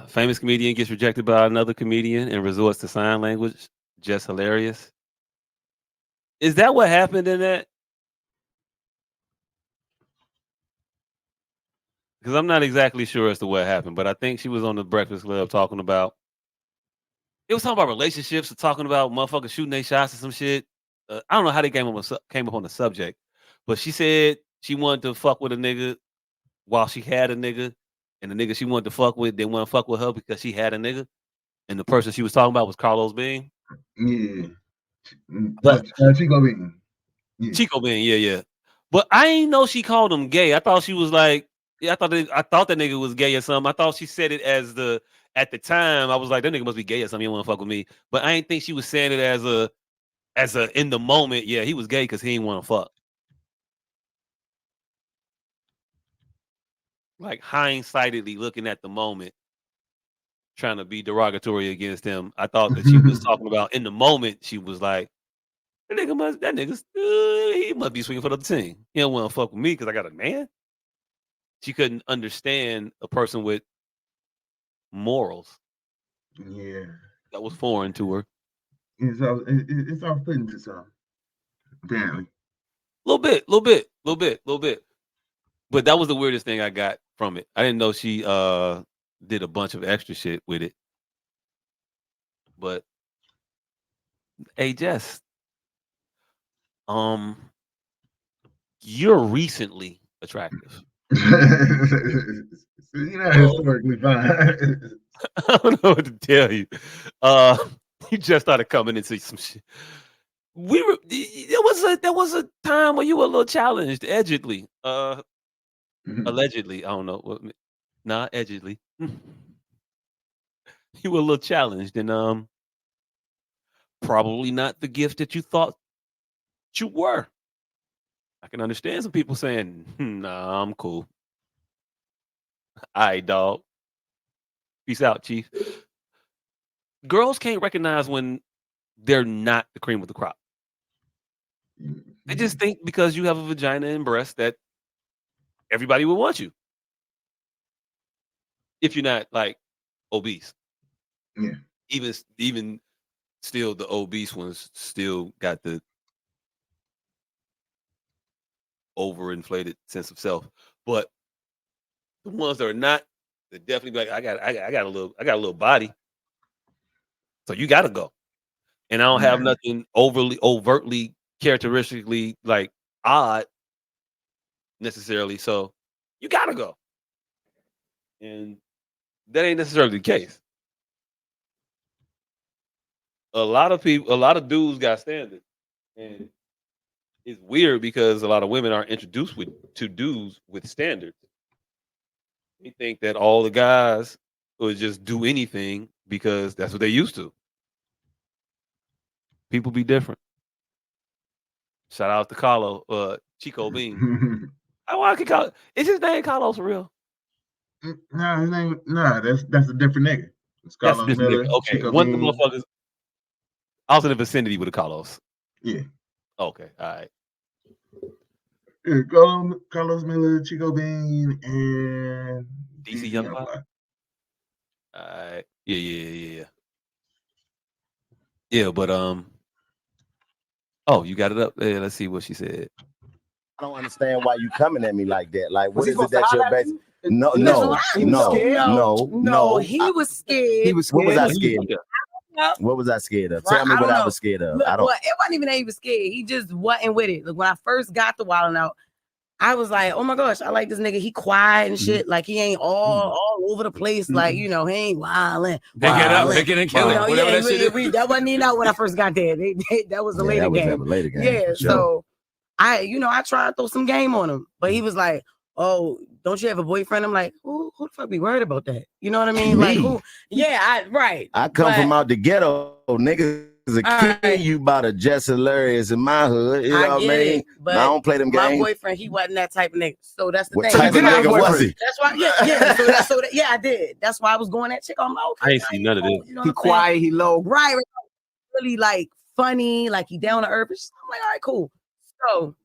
Famous comedian gets rejected by another comedian and resorts to sign language. Jess Hilarious. Is that what happened in that? Because I'm not exactly sure as to what happened, but I think she was on the Breakfast Club talking about. It was talking about relationships, or talking about motherfuckers shooting their shots or some shit. I don't know how they came up on the subject, but she said she wanted to fuck with a nigga while she had a nigga, and the nigga she wanted to fuck with didn't want to fuck with her because she had a nigga, and the person she was talking about was Carlos Bean. Yeah. But Chico Bean. Yeah. Chico Bean, yeah. But I ain't know she called him gay. I thought she was like, yeah, I thought that nigga was gay or something. I thought she said it as at the time. I was like, that nigga must be gay or something. You want to fuck with me? But I ain't think she was saying it as a in the moment. Yeah, he was gay because he didn't want to fuck. Like hindsightedly looking at the moment, trying to be derogatory against him. I thought that she was talking about in the moment. She was like, he must be swinging for the other team. He don't want to fuck with me because I got a man. She couldn't understand a person with morals. Yeah. That was foreign to her. It's all putting to some, apparently. Little bit. But that was the weirdest thing I got from it. I didn't know she did a bunch of extra shit with it. But hey, Jess, um, you're recently attractive. Um, Historically fine. I don't know what to tell you. Uh, you just started coming into some shit. There was a time where you were a little challenged, allegedly. I don't know what. Nah, allegedly. You were a little challenged, and probably not the gift that you thought you were. I can understand some people saying, "Nah, I'm cool." All right, dog. Peace out, chief. Girls can't recognize when they're not the cream of the crop. They just think because you have a vagina and breast that everybody will want you. If you're not like obese, Yeah. even still, the obese ones still got the overinflated sense of self. But the ones that are not, they definitely be like, I got a little body, so you got to go. And I don't have Yeah. nothing overtly characteristically like odd necessarily, so you got to go. And that ain't necessarily the case. A lot of dudes got standards, and it's weird because a lot of women aren't introduced to dudes with standards. They think that all the guys would just do anything because that's what they used to. People be different. Shout out to Chico Bean. I can call. Is his name Carlos for real? No, his name. No, that's a different nigga. It's That's a Carlos different nigga. Miller, Okay, Chico one of the Bean. motherfuckers. I was in the vicinity with the Carlos. Yeah. Okay, all right. Yeah, Carlos Miller, Chico Bean, and DC DC Young Pop. Youngboy. All right. Yeah, but oh, you got it up there. Let's see what she said. I don't understand why you coming at me like that. Like, Was what he is it supposed to that you're holler at basing? you? No, He no, was scared? no. He was scared. He was What was scared. I scared of? No. What was I scared of? Right, Tell me I what don't I know. was scared of. Look, I don't. well, it wasn't even that he was scared. He just wasn't with it. Look, when I first got the wilding out, I was like, oh my gosh, I like this nigga. He quiet and shit. Like he ain't all over the place. Like, he ain't wilding. Pick it up, pick it and kill it. Whatever that shit is. That wasn't even out when I first got there. That was a later that was game. a later game. Yeah, for sure. so I tried to throw some game on him, but he was like, oh, don't you have a boyfriend? I'm like, who the fuck be worried about that? You know what I mean? Like who? Yeah, right. I come from out the ghetto. Niggas will kill you by the Jess Hilarious in my hood. You know what I mean? But I don't play them my games. boyfriend, he wasn't that type of nigga. So that's the What thing. type of nigga was he? That's why, yeah, I did. That's why I was going at chick. I'm like, okay, I ain't see none of this. you know He what I'm quiet, saying? he low. Right. Really like funny, like he down to earth. I'm like, all right, cool. So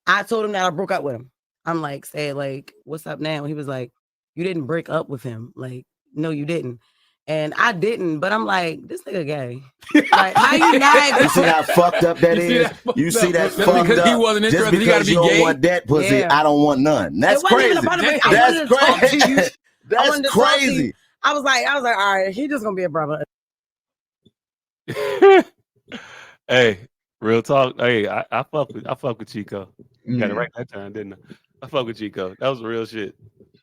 I told him that I broke up with him. I'm like, say, like, what's up now? He was like, you didn't break up with him. Like, no, you didn't. And I didn't, but I'm like, this nigga gay. Like, how you not? You see how fucked up that is? You see that's fucked up? Because he wasn't Just interested, he because gotta be you don't gay? want that pussy, Yeah. I don't want none. That's It wasn't crazy. even about it. I That's wanted to talk to you. crazy. I That's wanted to talk to you. crazy. I was like, all right, he just gonna be a brother. Hey, real talk. Hey, I fuck with Chico. Got it right that time, didn't I? I fuck with Chico. That was real shit.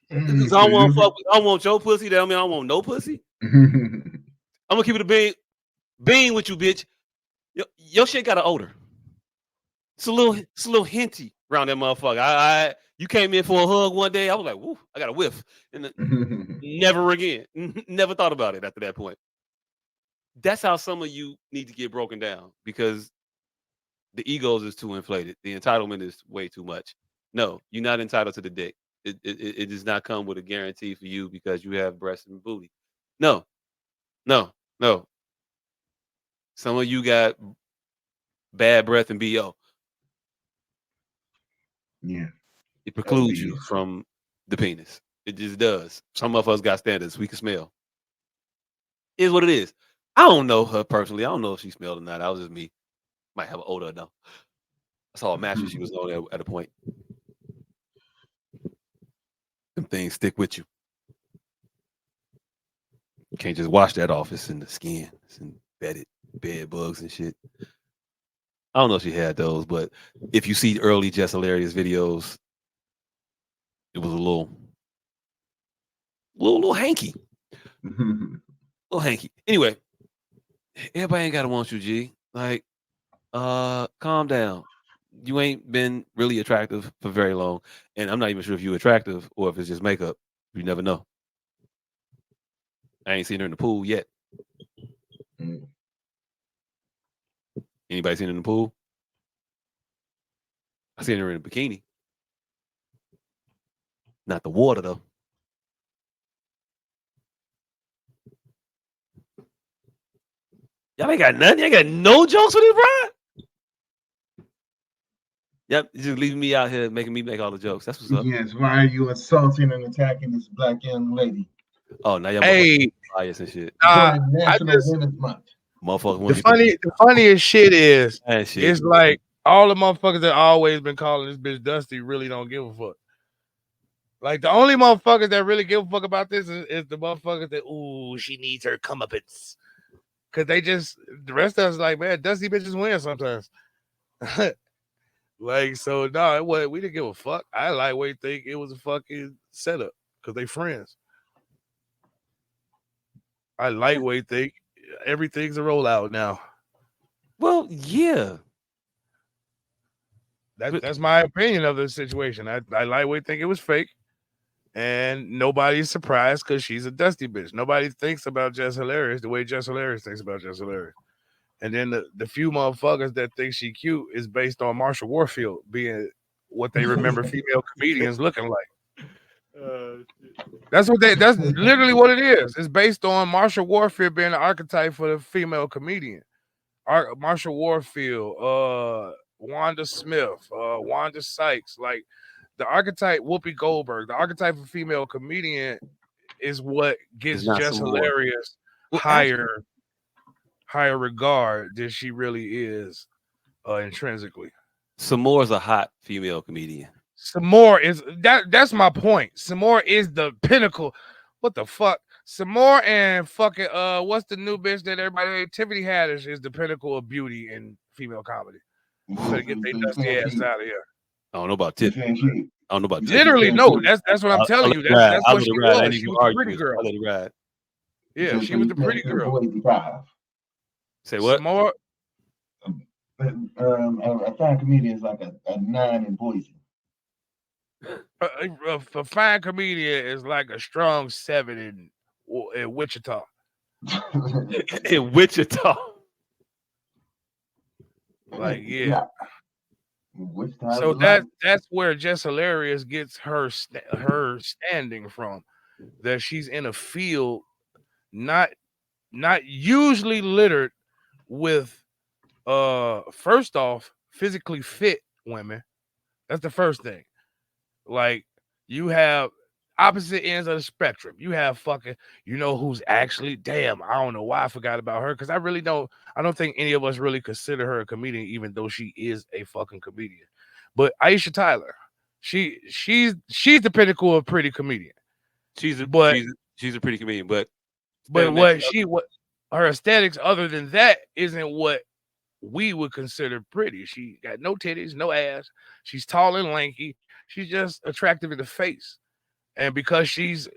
Because I don't want your pussy. That mean I don't want no pussy. I'm gonna keep it a bean with you, bitch. Your shit got an odor. It's a little hinty around that motherfucker. You came in for a hug one day. I was like, woo, I got a whiff. And never again. Never thought about it after that point. That's how some of you need to get broken down because the egos is too inflated. The entitlement is way too much. No, you're not entitled to the dick. It does not come with a guarantee for you because you have breasts and booty. No. Some of you got bad breath and BO. Yeah. It precludes you from the penis. It just does. Some of us got standards. We can smell. It is what it is. I don't know her personally. I don't know if she smelled or not. That was just me. Might have an odor though. I saw a mattress she was on at a point. Them things stick with you. You can't just wash that off. It's in the skin. It's embedded bed bugs and shit. I don't know if she had those, but if you see early Jess Hilarious videos, it was a little hanky. Little hanky. Anyway, everybody ain't gotta want you, G. Like, calm down. You ain't been really attractive for very long. And I'm not even sure if you're attractive or if it's just makeup. You never know. I ain't seen her in the pool yet. Anybody seen her in the pool? I seen her in a bikini. Not the water though. Y'all ain't got nothing. Y'all got no jokes for this, Brian. Yep, just leaving me out here, making me make all the jokes. That's what's up. Yes, why are you assaulting and attacking this black young lady? Oh, now y'all bias and shit. National Women's Month. Motherfucker. The funniest shit is shit. It's like all the motherfuckers that always been calling this bitch Dusty really don't give a fuck. Like the only motherfuckers that really give a fuck about this is the motherfuckers that she needs her comeuppance. Cause they just the rest of us like, man, Dusty bitches win sometimes. Like, so no, we didn't give a fuck. I lightweight think it was a fucking setup because they friends. I lightweight think everything's a rollout now. Well, yeah. That's my opinion of the situation. I lightweight think it was fake. And nobody's surprised because she's a Dusty bitch. Nobody thinks about Jess Hilarious the way Jess Hilarious thinks about Jess Hilarious. And then the few motherfuckers that think she cute is based on Marsha Warfield being what they remember female comedians looking like. That's literally what it is. It's based on Marsha Warfield being the archetype for the female comedian. Marsha Warfield, Wanda Smith, Wanda Sykes, like the archetype Whoopi Goldberg, the archetype of female comedian is what gets Jess Hilarious higher regard than she really is intrinsically. Some more is a hot female comedian. Some more is that's my point. Some more is the pinnacle. What the fuck? Some more and fucking what's the new bitch that everybody Tiffany Haddish is the pinnacle of beauty in female comedy. Better get their dusty ass out of here. I don't know about Tiffany. I don't know about literally no. That's what I'm telling you. That's what she was. She was the pretty girl. I'll let it ride. Yeah, she was the pretty girl. Say what? Some more. A fine comedian is like a 9 in Boise. A fine comedian is like a strong 7 in Wichita. In Wichita. Like, yeah. So that's where Jess Hilarious gets her standing from. That she's in a field not usually littered with first off physically fit women. That's the first thing. Like you have opposite ends of the spectrum. You have fucking, you know who's actually, damn, I don't know why I forgot about her, because I don't think any of us really consider her a comedian, even though she is a fucking comedian. But Aisha Tyler, she's the pinnacle of pretty comedian. She's a pretty comedian, but what her aesthetics other than that isn't what we would consider pretty. She got no titties, no ass. She's tall and lanky. She's just attractive in the face. And because she's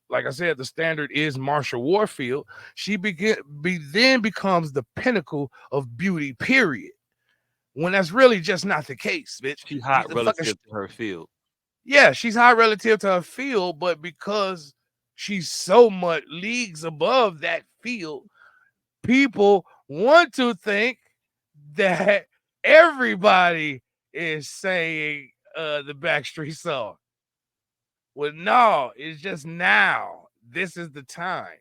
like I said, the standard is Marsha Warfield. She then becomes the pinnacle of beauty. Period. When that's really just not the case, bitch. She's hot relative to her field. Yeah, she's hot relative to her field, but because she's so much leagues above that field, people want to think that everybody is saying the Backstreet song. Well, no, it's just now. This is the time.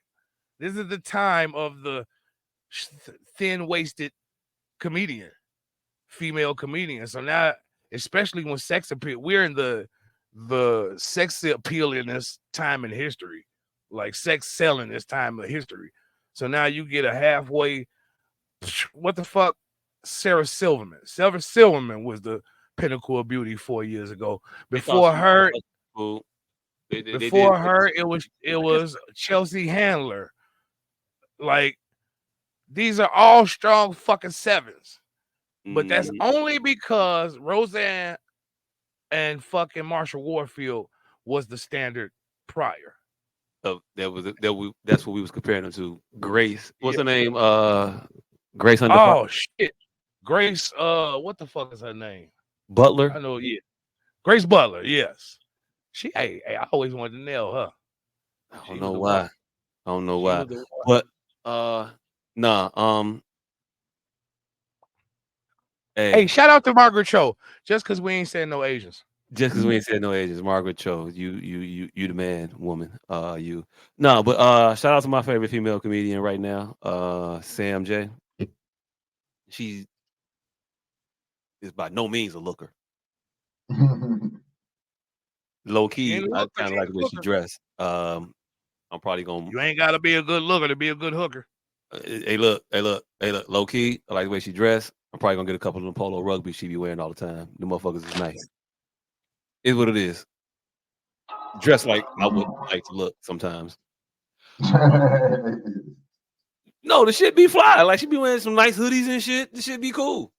This is the time of the thin-waisted comedian, female comedian. So now, especially when sex appeal, we're in the sex appeal in this time in history, like sex selling this time of history. So now you get a halfway. What the fuck? Sarah Silverman. Sarah Silverman was the pinnacle of beauty 4 years ago. Before her, it was Chelsea Handler. Like, these are all strong fucking sevens. But that's only because Roseanne and fucking Marsha Warfield was the standard prior. That's what we was comparing them to. Grace. What's her name? Grace Under Fire. Oh shit. Grace, what the fuck is her name? Butler. I know, yeah. Grace Butler, yes. I always wanted to nail her. I don't know why. But nah. Hey, shout out to Margaret Cho. Just because we ain't saying no Asians. Just because we ain't said no Asians, Margaret Cho, you the man, woman. Shout out to my favorite female comedian right now, Sam J. She is by no means a looker. Low key, I kind of like the way she dressed. I'm probably gonna. You ain't gotta be a good looker to be a good hooker. Hey, look. Low key, I like the way she dressed. I'm probably gonna get a couple of the polo rugby she be wearing all the time. The motherfuckers is nice. Is what it is. Dressed like I would like to look sometimes. No, the shit be fly. Like she be wearing some nice hoodies and shit. The shit be cool.